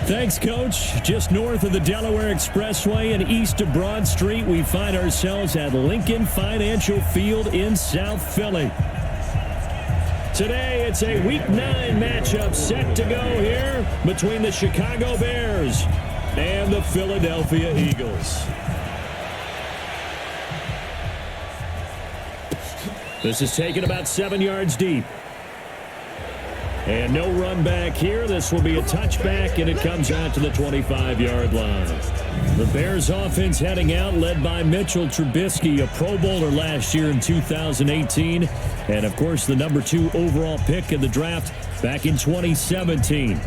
Thanks, Coach. Just north of the Delaware Expressway and east of Broad Street, we find ourselves at Lincoln Financial Field in South Philly. Today, it's a Week 9 matchup set to go here between the Chicago Bears and the Philadelphia Eagles. This is taken about 7 yards deep. And no run back here. This will be a touchback, and it comes out to the 25-yard line. The Bears offense heading out, led by Mitchell Trubisky, a Pro Bowler last year in 2018. And, of course, the number 2 overall pick in the draft back in 2017.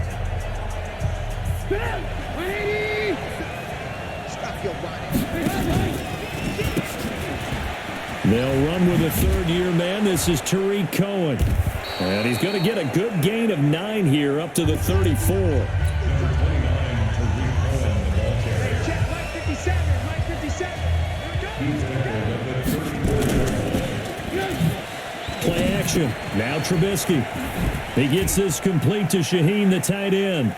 They'll run with a third-year man. This is Tariq Cohen. And he's going to get a good gain of 9 here up to the 34. Play action. Now Trubisky. He gets this complete to Shaheen, the tight end.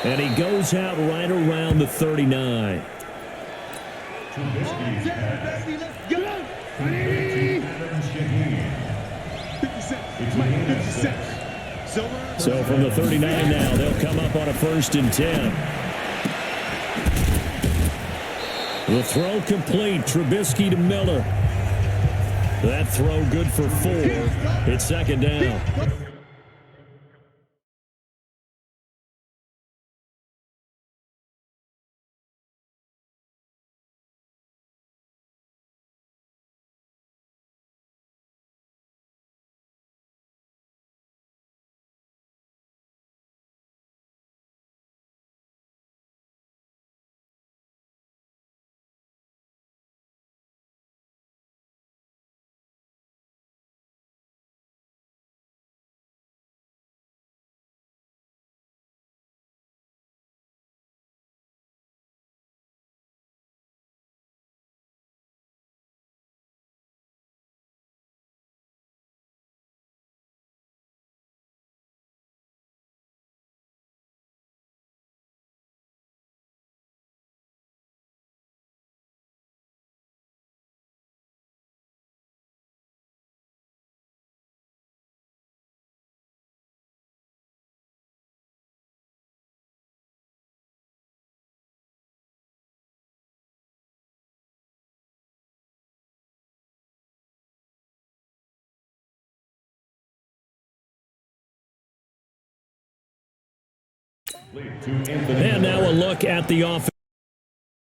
And he goes out right around the 39. So from the 39 now, they'll come up on a 1st and 10. The throw complete. Trubisky to Miller. That throw good for 4. It's 2nd down. And now a look at the offense.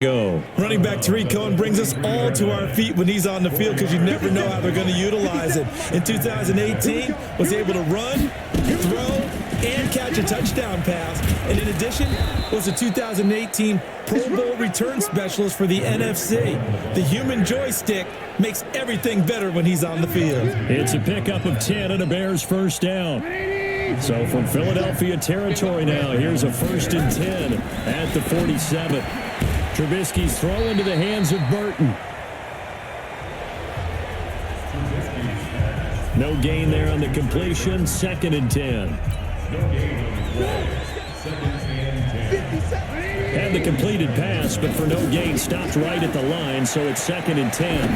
Go. Running back Tariq Cohen brings us all to our feet when he's on the field because you never know how they're going to utilize it. In 2018, was able to run, throw, and catch a touchdown pass. And in addition, was a 2018 Pro Bowl return specialist for the NFC. The human joystick makes everything better when he's on the field. It's a pickup of 10 and a Bears 1st down. So from Philadelphia territory now, here's a 1st and 10 at the 47. Trubisky's throw into the hands of Burton. No gain there on the completion. 2nd and 10. Had the completed pass, but for no gain, stopped right at the line, so it's 2nd and 10.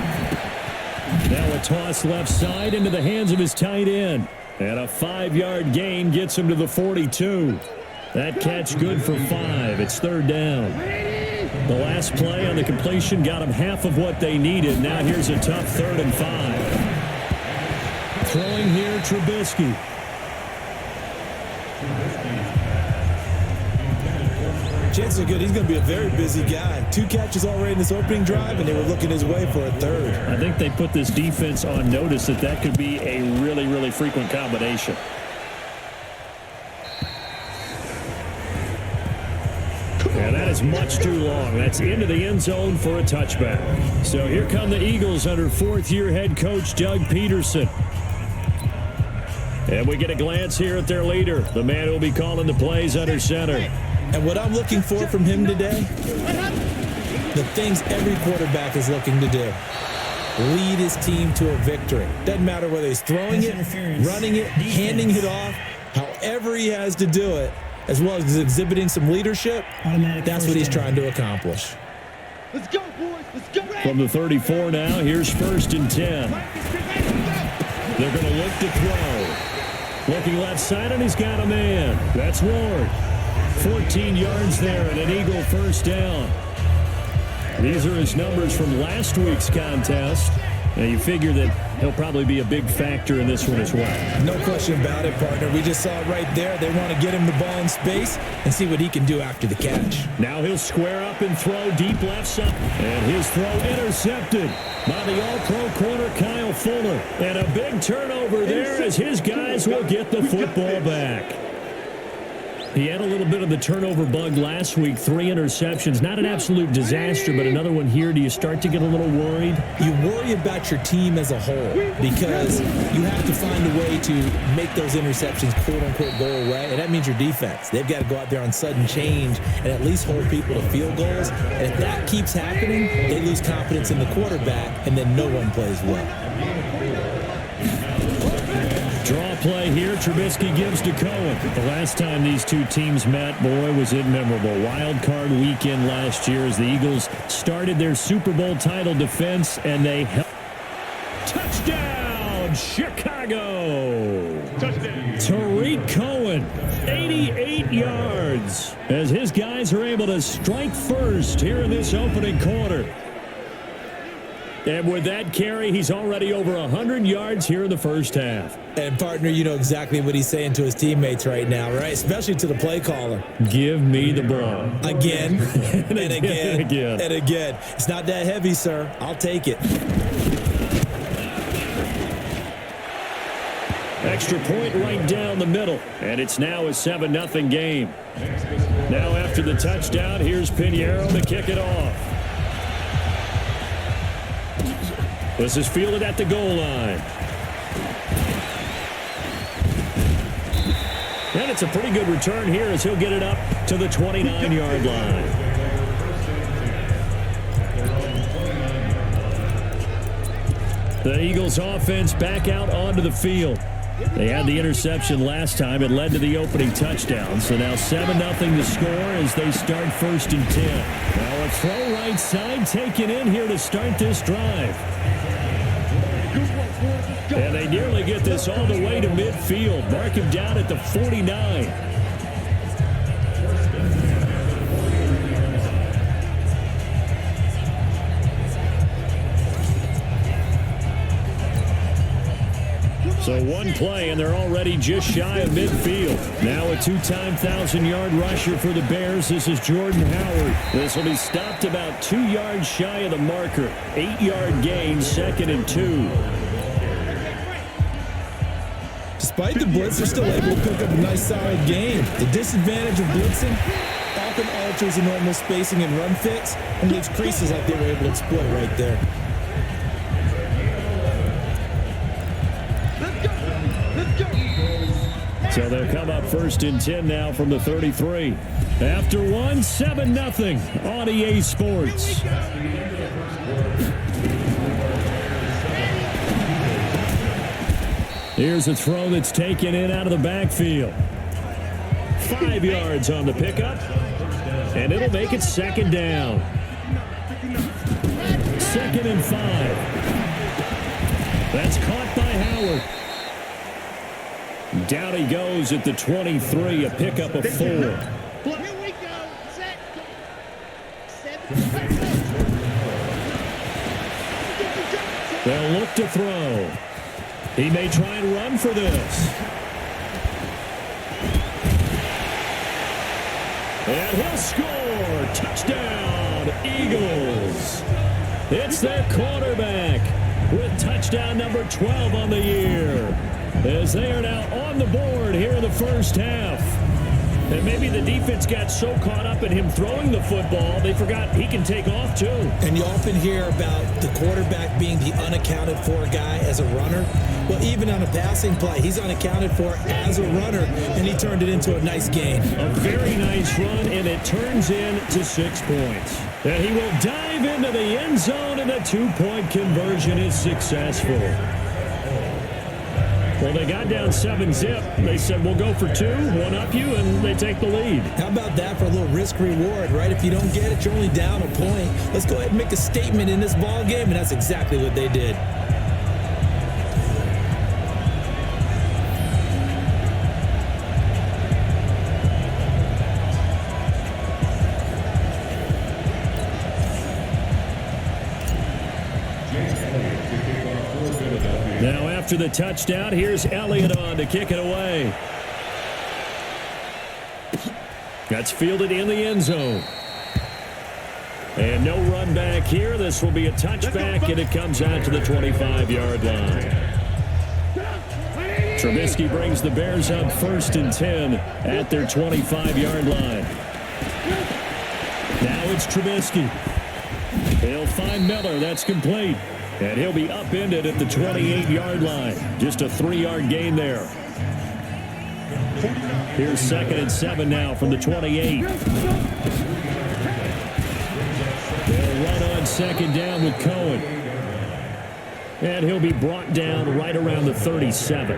Now a toss left side into the hands of his tight end. And a 5-yard gain gets him to the 42. That catch good for 5. It's 3rd down. The last play on the completion got them half of what they needed. Now here's a tough 3rd and 5. Throwing here, Trubisky. Chances are good. He's going to be a very busy guy. 2 catches already in this opening drive, and they were looking his way for a 3rd. I think they put this defense on notice that could be a really, really frequent combination. And that is much too long. That's into the end zone for a touchback. So here come the Eagles under 4th-year head coach Doug Peterson. And we get a glance here at their leader, the man who will be calling the plays under center. And what I'm looking for from him today, the things every quarterback is looking to do. Lead his team to a victory. Doesn't matter whether he's throwing it, running it, handing it off. However he has to do it, as well as exhibiting some leadership, that's what he's trying to accomplish. Let's go, boys. Let's go. From the 34 now, here's 1st and 10. They're going to look to throw. Looking left side, and he's got a man. That's Ward. 14 yards there and an Eagle first down. These are his numbers from last week's contest. Now, you figure that he'll probably be a big factor in this one as well. No question about it, partner. We just saw it right there. They want to get him the ball in space and see what he can do after the catch. Now he'll square up and throw deep left side. And his throw intercepted by the all-pro corner Kyle Fuller. And a big turnover there as his guys will get the football back. He had a little bit of the turnover bug last week, 3 interceptions. Not an absolute disaster, but another one here. Do you start to get a little worried? You worry about your team as a whole because you have to find a way to make those interceptions, quote-unquote, go away, and that means your defense. They've got to go out there on sudden change and at least hold people to field goals. And if that keeps happening, they lose confidence in the quarterback, and then no one plays well. Draw play here. Trubisky gives to Cohen. The last time these two teams met, boy, was it memorable. Wild card weekend last year as the Eagles started their Super Bowl title defense, and they held. Touchdown, Chicago! Touchdown. Tariq Cohen, 88 yards, as his guys are able to strike first here in this opening quarter. And with that carry, he's already over 100 yards here in the first half. And, partner, you know exactly what he's saying to his teammates right now, right? Especially to the play caller. Give me the ball. Again, and again, again. and again. It's not that heavy, sir. I'll take it. Extra point right down the middle. And it's now a 7-0 game. Now after the touchdown, here's Pinheiro to kick it off. This is fielded at the goal line. And it's a pretty good return here as he'll get it up to the 29-yard line. The Eagles offense back out onto the field. They had the interception last time. It led to the opening touchdown. So now 7-0 to score as they start 1st and 10. Now a throw right side taken in here to start this drive. And they nearly get this all the way to midfield. Mark him down at the 49. So one play, and they're already just shy of midfield. Now a 2-time 1,000-yard rusher for the Bears. This is Jordan Howard. This will be stopped about 2 yards shy of the marker. 8-yard gain, 2nd and 2. Despite the blitz, they're still able to pick up a nice, solid game. The disadvantage of blitzing often alters the normal spacing and run fits and leaves creases like they were able to exploit right there. So they'll come up 1st and 10 now from the 33. After one, 7-0 on EA Sports. Here's a throw that's taken in out of the backfield. 5 yards on the pickup. And it'll make it 2nd down. 2nd and 5. That's caught by Howard. Down he goes at the 23, a pickup of 4. Here we go. Set. 7. They'll look to throw. He may try and run for this. And he'll score. Touchdown, Eagles. It's their quarterback with touchdown number 12 on the year, as they are now on the board here in the first half. And maybe the defense got so caught up in him throwing the football, they forgot he can take off too. And you often hear about the quarterback being the unaccounted for guy as a runner. Well, even on a passing play, he's unaccounted for as a runner, and he turned it into a nice gain. A very nice run, and it turns into 6 points. And he will dive into the end zone, and the 2-point conversion is successful. Well, they got down 7-zip. They said, we'll go for 2, one up you, and they take the lead. How about that for a little risk-reward, right? If you don't get it, you're only down a point. Let's go ahead and make a statement in this ball game, and that's exactly what they did. Now after the touchdown, here's Elliott on to kick it away. That's fielded in the end zone. And no run back here. This will be a touchback, and it comes out to the 25-yard line. Trubisky brings the Bears up 1st and 10 at their 25-yard line. Now it's Trubisky. He'll find Miller. That's complete. And he'll be upended at the 28-yard line. Just a 3-yard gain there. Here's 2nd and 7 now from the 28. They'll run on 2nd down with Cohen. And he'll be brought down right around the 37.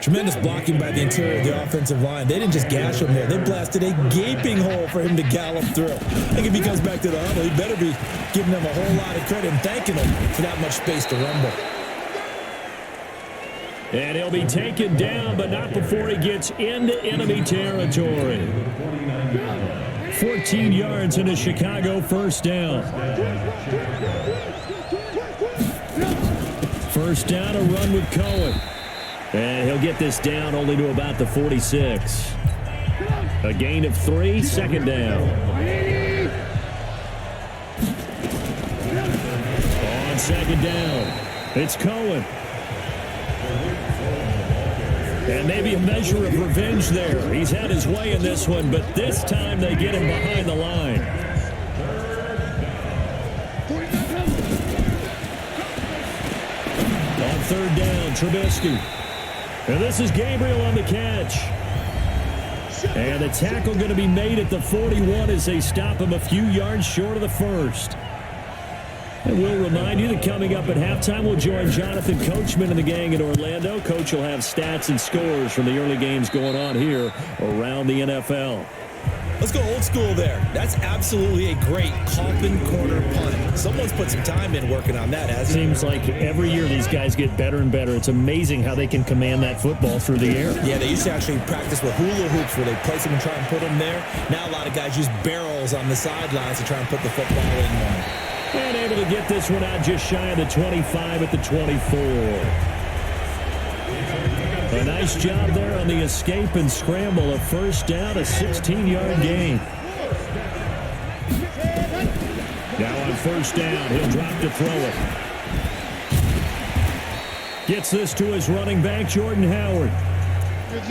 Tremendous blocking by the interior of the offensive line. They didn't just gash him there. They blasted a gaping hole for him to gallop through. I think if he comes back to the huddle, he better be giving them a whole lot of credit and thanking them for that much space to rumble. And he'll be taken down, but not before he gets into enemy territory. 14 yards and a Chicago first down. First down, a run with Cohen. And he'll get this down only to about the 46. A gain of 3, 2nd down. On 2nd down, it's Cohen. And maybe a measure of revenge there. He's had his way in this one, but this time they get him behind the line. On 3rd down, Trubisky. And this is Gabriel on the catch. And the tackle going to be made at the 41 as they stop him a few yards short of the 1st. And we'll remind you that coming up at halftime, we'll join Jonathan Coachman and the gang in Orlando. Coach will have stats and scores from the early games going on here around the NFL. Let's go old school there. That's absolutely a great coffin corner punt. Someone's put some time in working on that, hasn't it? Seems like every year these guys get better and better. It's amazing how they can command that football through the air. Yeah, they used to actually practice with hula hoops where they place them and try and put them there. Now a lot of guys use barrels on the sidelines to try and put the football in one. And able to get this one out just shy of the 25 at the 24. A nice job there on the escape and scramble. A first down, a 16-yard gain. Now on 1st down, he'll drop to throw it. Gets this to his running back, Jordan Howard.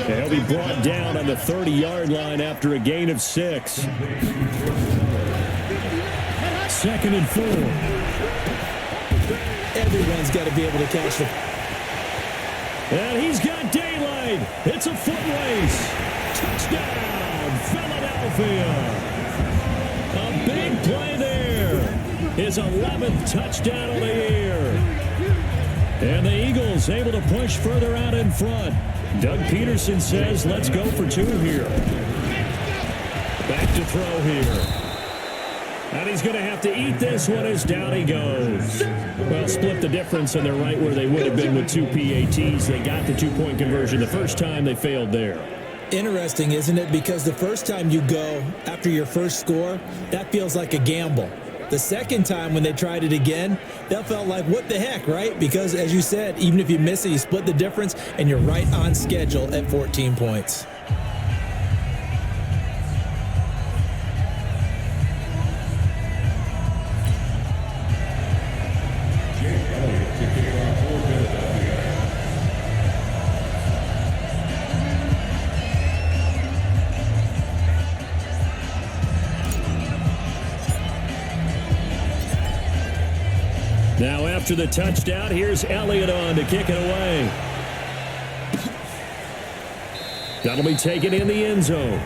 He'll be brought down on the 30-yard line after a gain of 6. 2nd and 4. Everyone's got to be able to catch the... And he's got daylight. It's a foot race. Touchdown, Philadelphia. A big play there. His 11th touchdown of the year. And the Eagles able to push further out in front. Doug Peterson says, let's go for 2 here. Back to throw here. And he's going to have to eat this one as down he goes. Well, split the difference, and they're right where they would have been with 2 PATs. They got the 2-point conversion the first time. They failed there. Interesting, isn't it? Because the first time you go after your first score, that feels like a gamble. The second time when they tried it again, that felt like, what the heck, right? Because, as you said, even if you miss it, you split the difference, and you're right on schedule at 14 points. Now after the touchdown, here's Elliott on to kick it away. That'll be taken in the end zone.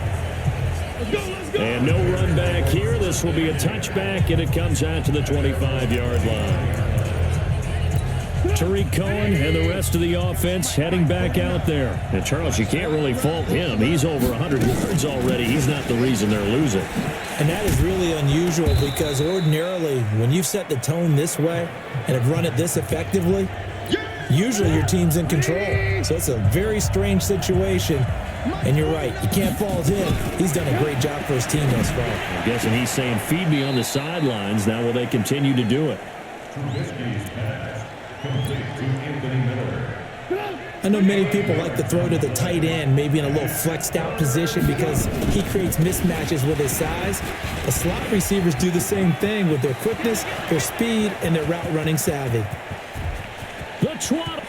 And no run back here. This will be a touchback, and it comes out to the 25-yard line. Tariq Cohen and the rest of the offense heading back out there. And, Charles, you can't really fault him. He's over 100 yards already. He's not the reason they're losing. And that is really unusual because ordinarily when you've set the tone this way and have run it this effectively, usually your team's in control. So it's a very strange situation. And you're right, you can't fault him. He's done a great job for his team thus far. I'm guessing he's saying, feed me on the sidelines. Now will they continue to do it? I know many people like to throw to the tight end, maybe in a little flexed out position because he creates mismatches with his size. The slot receivers do the same thing with their quickness, their speed, and their route running savvy. The trot.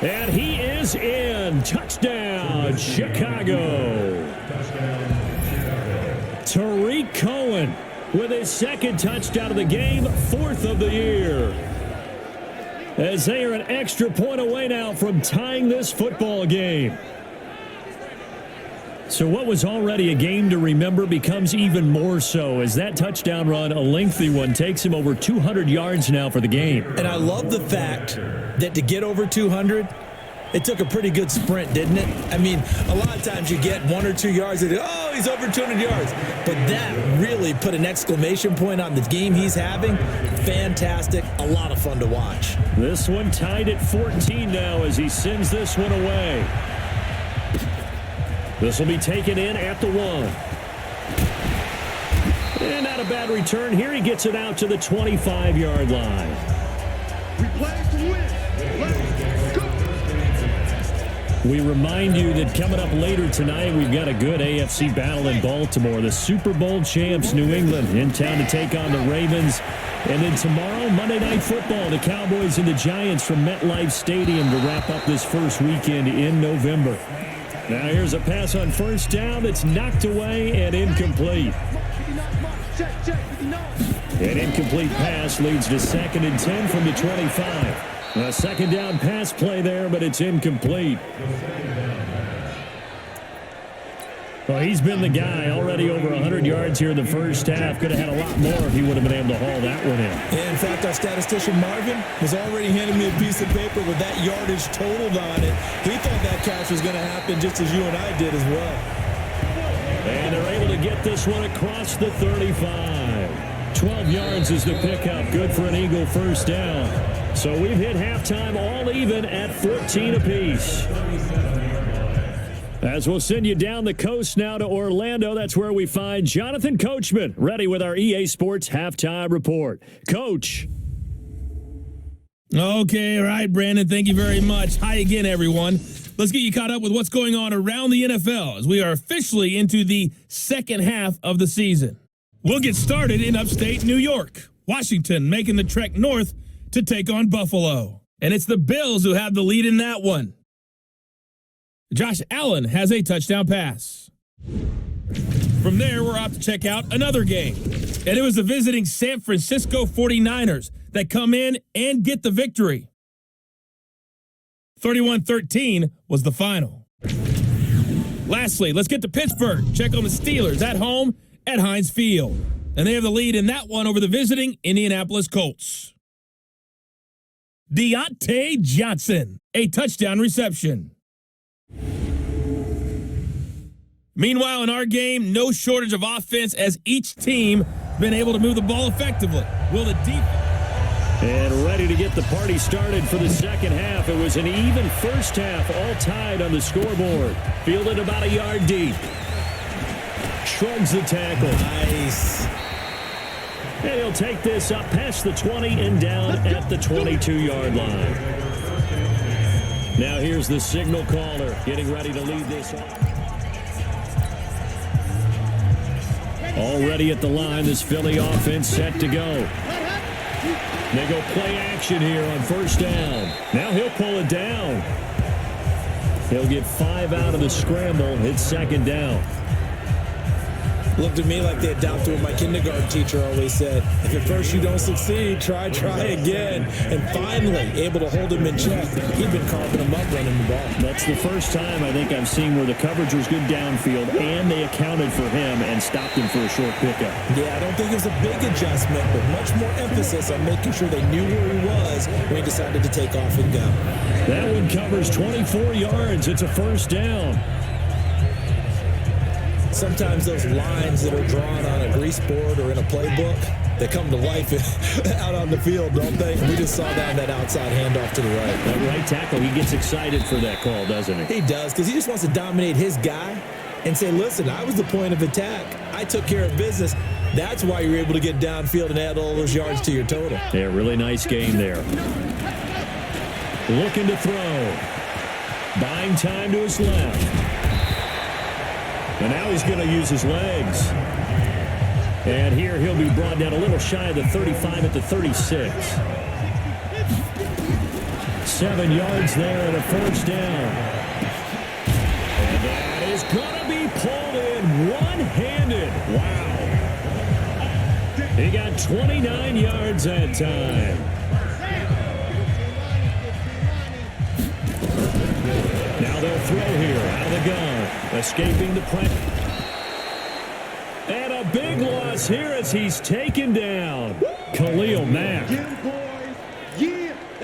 And he is in. Touchdown, Chicago. Tariq Cohen with his second touchdown of the game, fourth of the year. As they are an extra point away now from tying this football game. So what was already a game to remember becomes even more so as that touchdown run, a lengthy one, takes him over 200 yards now for the game. And I love the fact that to get over 200, it took a pretty good sprint, didn't it? I mean, a lot of times you get 1 or 2 yards and, oh, he's over 200 yards. But that really put an exclamation point on the game he's having. Fantastic. A lot of fun to watch. This one tied at 14 now as he sends this one away. This will be taken in at the 1. And not a bad return here. He gets it out to the 25-yard line. We play to win. Let's go. We remind you that coming up later tonight, we've got a good AFC battle in Baltimore. The Super Bowl champs, New England, in town to take on the Ravens. And then tomorrow, Monday Night Football, the Cowboys and the Giants from MetLife Stadium to wrap up this first weekend in November. Now here's a pass on first down that's knocked away and incomplete. An incomplete pass leads to 2nd and 10 from the 25. A second down pass play there, but it's incomplete. Well, he's been the guy already over 100 yards here in the first half. Could have had a lot more if he would have been able to haul that one in. Yeah, in fact, our statistician Marvin was already handing me a piece of paper with that yardage totaled on it. He thought that catch was going to happen just as you and I did as well. And they're able to get this one across the 35. 12 yards is the pickup. Good for an Eagle first down. So we've hit halftime all even at 14 apiece. As we'll send you down the coast now to Orlando, that's where we find Jonathan Coachman, ready with our EA Sports Halftime Report. Coach. Okay, all right, Brandon, thank you very much. Hi again, everyone. Let's get you caught up with what's going on around the NFL as we are officially into the second half of the season. We'll get started in upstate New York. Washington making the trek north to take on Buffalo. And it's the Bills who have the lead in that one. Josh Allen has a touchdown pass. From there, we're off to check out another game. And it was the visiting San Francisco 49ers that come in and get the victory. 31-13 was the final. Lastly, let's get to Pittsburgh. Check on the Steelers at home at Heinz Field. And they have the lead in that one over the visiting Indianapolis Colts. Deontay Johnson, a touchdown reception. Meanwhile, in our game, no shortage of offense as each team been able to move the ball effectively. Will the defense... And ready to get the party started for the second half. It was an even first half, all tied on the scoreboard. Fielded about a yard deep. Shrugs the tackle. Nice. And he'll take this up past the 20 and down at the 22-yard line. Now here's the signal caller getting ready to lead this off. Already at the line, this Philly offense set to go. They go play action here on first down. Now he'll pull it down. He'll get 5 out of the scramble. It's second down. Looked at me like they adopted what my kindergarten teacher always said. If at first you don't succeed, try again. And finally, able to hold him in check. He'd been carving him up running the ball. That's the first time I think I've seen where the coverage was good downfield, and they accounted for him and stopped him for a short pickup. Yeah, I don't think it was a big adjustment, but much more emphasis on making sure they knew where he was when he decided to take off and go. That one covers 24 yards. It's a first down. Sometimes those lines that are drawn on a grease board or in a playbook, they come to life out on the field, don't they? We just saw that on that outside handoff to the right. That right tackle, he gets excited for that call, doesn't he? He does, because he just wants to dominate his guy and say, listen, I was the point of attack. I took care of business. That's why you're able to get downfield and add all those yards to your total. Yeah, really nice game there. Looking to throw. Buying time to his left. And now he's going to use his legs. And here he'll be brought down a little shy of the 35 at the 36. 7 yards there and a first down. And that is going to be pulled in one-handed. Wow. He got 29 yards that time. Now they'll throw here out of the gun. Escaping the pressure. And a big loss here as he's taken down. Khalil Mack.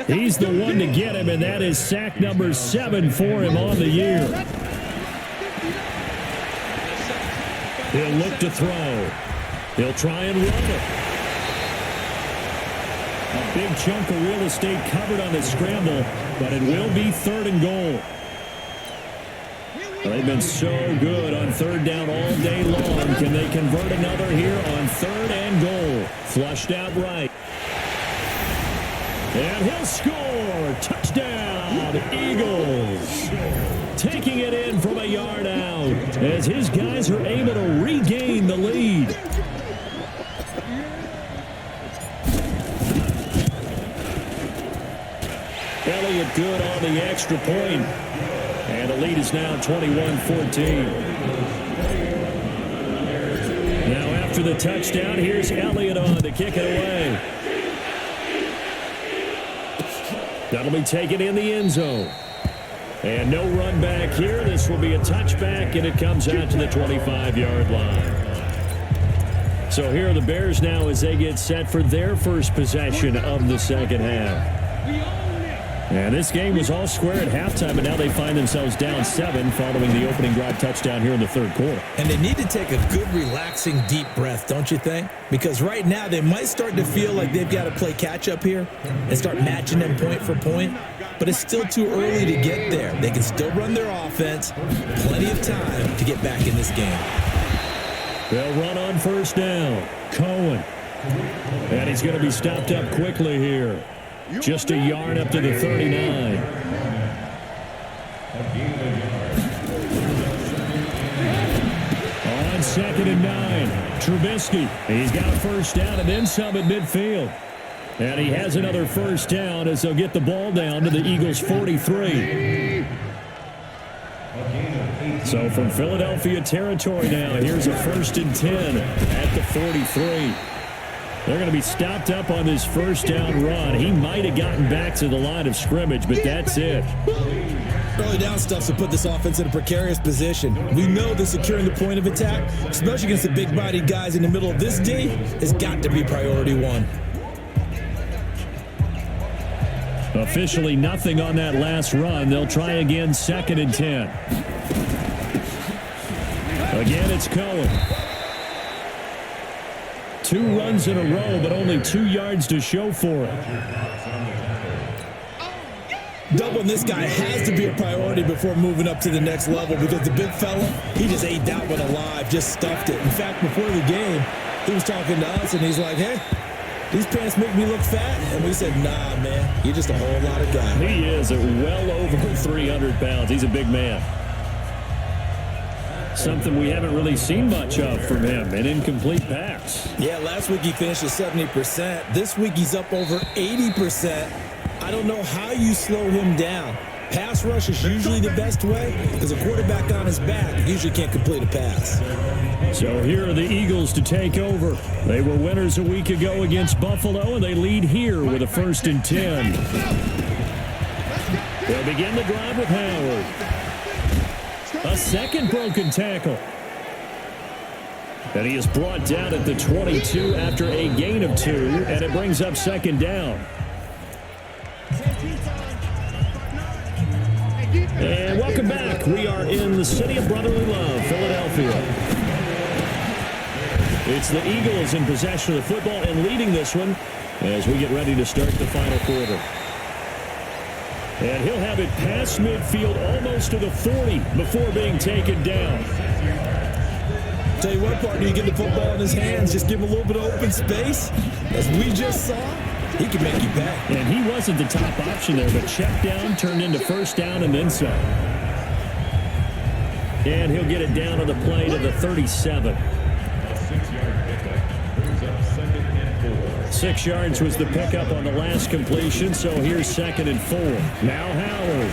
He's the one to get him, and that is sack number 7 for him on the year. He'll look to throw. He'll try and run it. A big chunk of real estate covered on the scramble, but it will be 3rd and goal. They've been so good on 3rd down all day long. Can they convert another here on 3rd and goal? Flushed out right. And he'll score. Touchdown, Eagles. Taking it in from a yard out as his guys are able to regain the lead. Elliott good on the extra point. And the lead is now 21-14. Now after the touchdown, here's Elliott on to kick it away. That'll be taken in the end zone. And no run back here. This will be a touchback, and it comes out to the 25-yard line. So here are the Bears now as they get set for their first possession of the second half. And this game was all square at halftime, and now they find themselves down 7 following the opening drive touchdown here in the 3rd quarter. And they need to take a good, relaxing, deep breath, don't you think? Because right now they might start to feel like they've got to play catch-up here and start matching them point for point. But it's still too early to get there. They can still run their offense. Plenty of time to get back in this game. They'll run on 1st down. Cohen. And he's going to be stopped up quickly here. Just a yard up to the 39. On 2nd and 9, Trubisky. He's got a first down and then some at midfield. And he has another first down as they'll get the ball down to the Eagles' 43. So from Philadelphia territory now, here's a 1st and 10 at the 43. They're going to be stopped up on this first down run. He might have gotten back to the line of scrimmage, but that's it. Early down stuff to put this offense in a precarious position. We know that securing the point of attack, especially against the big-bodied guys in the middle of this D, has got to be priority 1. Officially nothing on that last run. They'll try again 2nd and 10. Again, it's Cohen. 2 runs in a row, but only 2 yards to show for it. Doubling this guy has to be a priority before moving up to the next level because the big fella, he just ate that one alive, just stuffed it. In fact, before the game, he was talking to us, and he's like, hey, these pants make me look fat. And we said, nah, man, you're just a whole lot of guy. He is at well over 300 pounds. He's a big man. Something we haven't really seen much of from him, an incomplete pass. Yeah, last week he finished at 70%. This week he's up over 80%. I don't know how you slow him down. Pass rush is usually the best way because a quarterback on his back usually can't complete a pass. So here are the Eagles to take over. They were winners a week ago against Buffalo, and they lead here with a 1st and 10. They'll begin the drive with Howard. A second broken tackle. And he is brought down at the 22 after a gain of 2, and it brings up 2nd down. And welcome back. We are in the city of brotherly love, Philadelphia. It's the Eagles in possession of the football and leading this one as we get ready to start the final quarter. And he'll have it past midfield almost to the 40 before being taken down. Tell you what, partner, you get the football in his hands, just give him a little bit of open space. As we just saw, he can make you back. And he wasn't the top option there, but check down turned into 1st down and then some. And he'll get it down on the play to the 37. 6 yards was the pickup on the last completion, so here's 2nd and 4. Now Howard.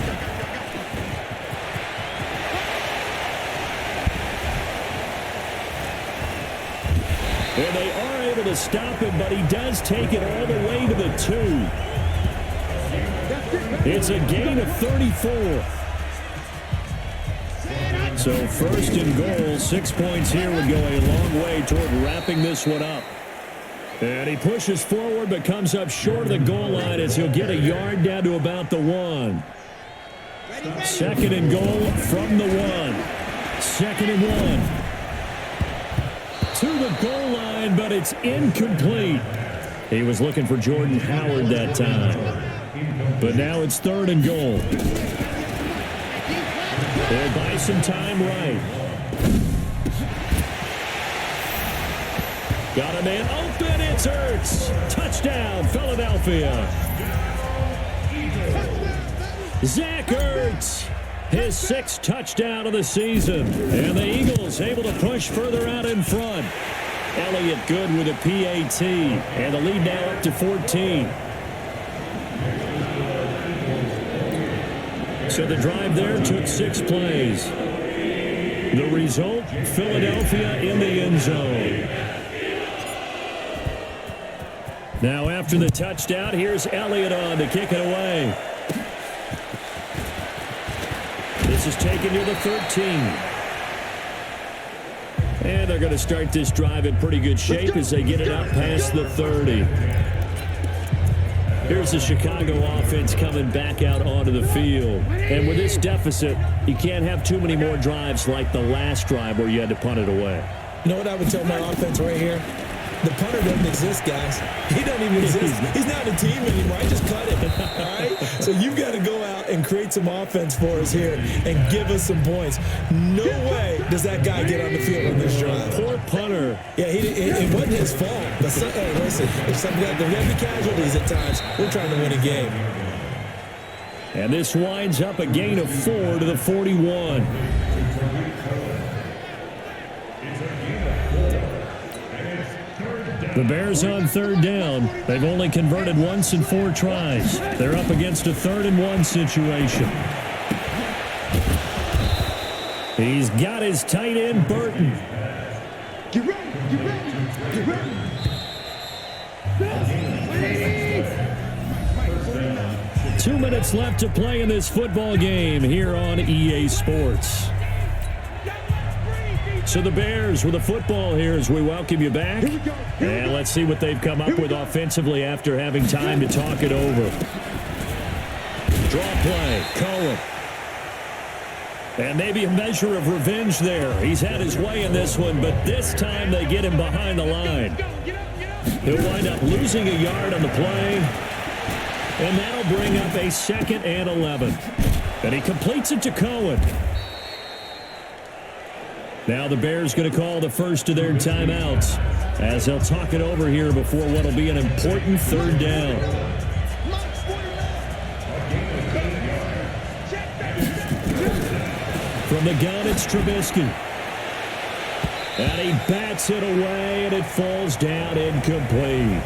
And they are able to stop him, but he does take it all the way to the 2. It's a gain of 34. So 1st and goal, 6 points here would go a long way toward wrapping this one up. And he pushes forward but comes up short of the goal line as he'll get a yard down to about the 1. 2nd and goal from the 1. 2nd and 1. To the goal line, but it's incomplete. He was looking for Jordan Howard that time. But now it's 3rd and goal. They'll buy some time right. Got a man open. It's Ertz. Touchdown, Philadelphia. Zach Ertz, his 6th touchdown of the season. And the Eagles able to push further out in front. Elliott good with a PAT. And the lead now up to 14. So the drive there took 6 plays. The result, Philadelphia in the end zone. Now after the touchdown, here's Elliott on to kick it away. This is taken to the 13. And they're going to start this drive in pretty good shape as they get it out past the 30. Here's the Chicago offense coming back out onto the field. And with this deficit, you can't have too many more drives like the last drive where you had to punt it away. You know what I would tell my offense right here? The punter doesn't exist, guys. He doesn't even exist. He's not a team anymore. I just cut it, all right? So you've got to go out and create some offense for us here and give us some points. No way does that guy get on the field on this drive. Poor punter. Yeah, it wasn't his fault. But listen, if something like there may be casualties at times, we're trying to win a game. And this winds up a gain of 4 to the 41. The Bears on 3rd down. They've only converted once in 4 tries. They're up against a 3rd and 1 situation. He's got his tight end, Burton. Get ready, get ready, get ready. 2 minutes left to play in this football game here on EA Sports. So the Bears with the football here as we welcome you back. And let's see what they've come up with offensively after having time to talk it over. Draw play, Cohen. And maybe a measure of revenge there. He's had his way in this one, but this time they get him behind the line. He'll wind up losing a yard on the play. And that'll bring up a 2nd and 11. And he completes it to Cohen. Now the Bears going to call the first of their timeouts as they'll talk it over here before what will be an important 3rd down. From the gun, it's Trubisky. And he bats it away, and it falls down incomplete.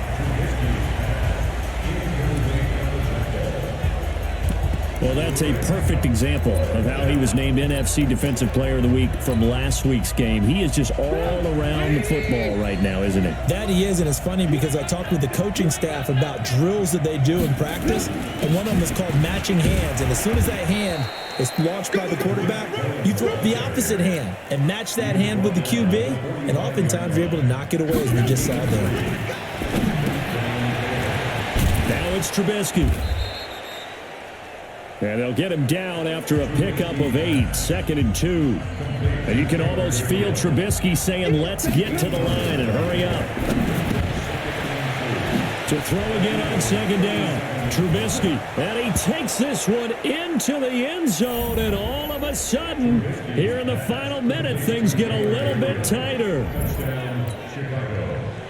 Well, that's a perfect example of how he was named NFC Defensive Player of the Week from last week's game. He is just all around the football right now, isn't he? That he is, and it's funny because I talked with the coaching staff about drills that they do in practice, and one of them is called matching hands. And as soon as that hand is launched by the quarterback, you throw up the opposite hand and match that hand with the QB, and oftentimes you're able to knock it away, as we just saw there. Now it's Trubisky. And they'll get him down after a pickup of 8, 2nd and 2. And you can almost feel Trubisky saying, let's get to the line and hurry up. To throw again on 2nd down. Trubisky. And he takes this one into the end zone. And all of a sudden, here in the final minute, things get a little bit tighter.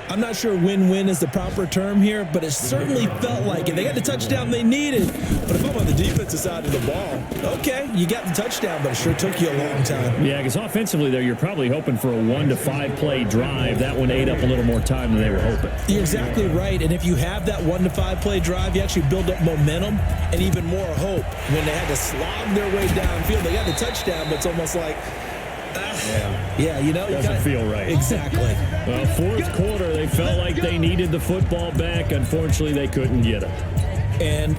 I'm not sure win-win is the proper term here, but it certainly felt like it. They got the touchdown they needed. But if I'm on the defensive side of the ball, okay, you got the touchdown, but it sure took you a long time. Yeah, because offensively there, you're probably hoping for a 1 to 5 play drive. That one ate up a little more time than they were hoping. You're exactly right. And if you have that 1 to 5 play drive, you actually build up momentum and even more hope. When they had to slog their way downfield, they got the touchdown, but it's almost like, yeah, you know, doesn't feel right. Exactly. Well, fourth quarter, they felt like they needed the football back. Unfortunately, they couldn't get it. And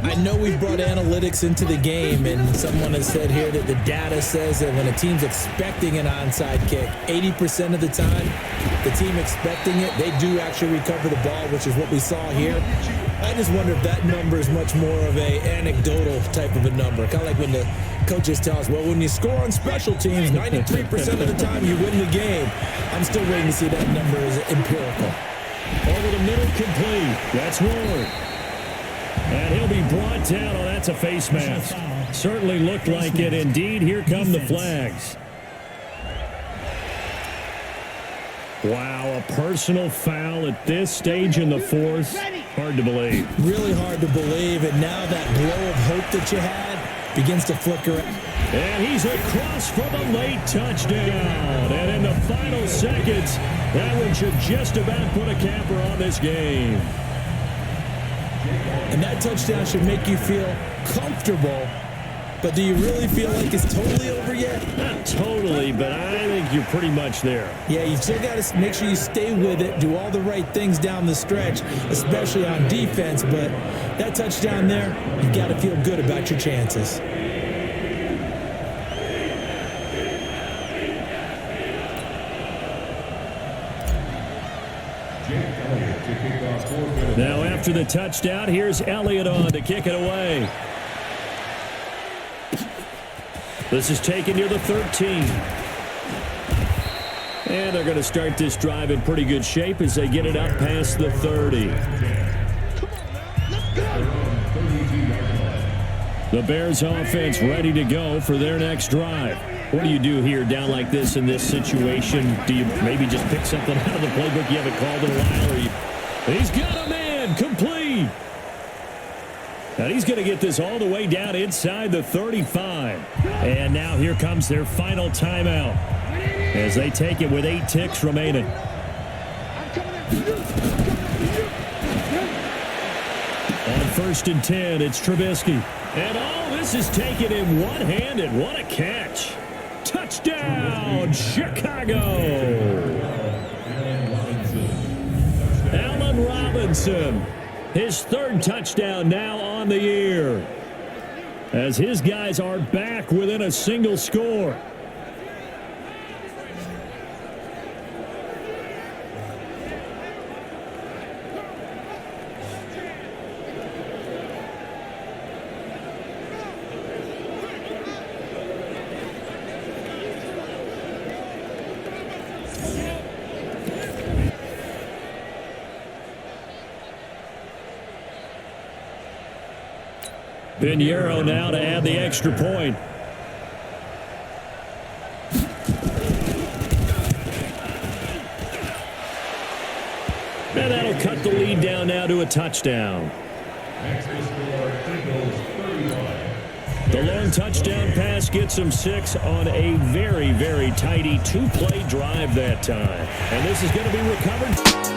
I know we've brought analytics into the game, and someone has said here that the data says that when a team's expecting an onside kick, 80% of the time, the team expecting it, they do actually recover the ball, which is what we saw here. I just wonder if that number is much more of a anecdotal type of a number. Kind of like when the coaches tell us, well, when you score on special teams, 93% of the time you win the game. I'm still waiting to see that number is empirical. Over the middle, complete. That's Ward. And he'll be brought down. Oh, that's a face mask. Certainly looked like it. Indeed, here come the flags. Wow, a personal foul at this stage in the fourth. Hard to believe. Really hard to believe, and now that glow of hope that you had begins to flicker. And he's across for the late touchdown. And in the final seconds, that one should just about put a capper on this game. And that touchdown should make you feel comfortable. But do you really feel like it's totally over yet? Not totally, but I think you're pretty much there. Yeah, you still got to make sure you stay with it, do all the right things down the stretch, especially on defense. But that touchdown there, you got to feel good about your chances. Now after the touchdown, here's Elliott on to kick it away. This is taken near the 13. And they're going to start this drive in pretty good shape as they get it up past the 30. The Bears offense ready to go for their next drive. What do you do here down like this in this situation? Do you maybe just pick something out of the playbook you haven't called in a while? He's got a man, complete. And he's going to get this all the way down inside the 35. And now here comes their final timeout as they take it with 8 ticks remaining. On 1st and 10, it's Trubisky. And oh, this is taken in one-handed. What a catch. Touchdown, Chicago. Allen Robinson. His 3rd touchdown now on the year, as his guys are back within a single score. Pinheiro now to add the extra point. And that'll cut the lead down now to a touchdown. The long touchdown pass gets them 6 on a very, very tidy 2-play drive that time. And this is going to be recovered.